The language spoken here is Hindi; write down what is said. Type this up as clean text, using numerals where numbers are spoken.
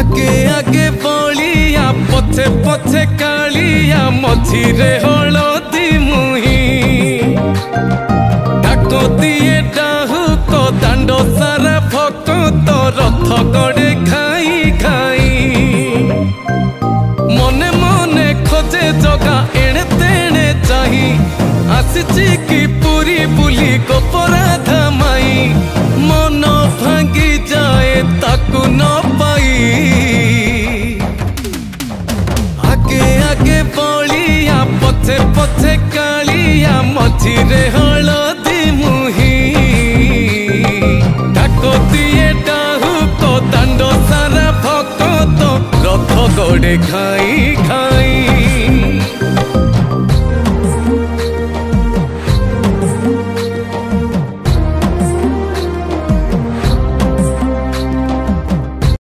आगे आगे बलिया पछे पछे कालिया मझिरे हलदी मुही डाक दिए डाहुक दांड सारा भक्त रथ गड़े खाई खाई मने मने खोजे जगा एणे तेणे चाही आसीची कि पूरी बुली गोपराधा माई मन भांगी जाए ताकू न पाई आगे आगे बलिया पछे पछे कालिया मझिरे हलदी मुही डाक दिए डाहुक दांड सारा भक्त रथ गड़े खाई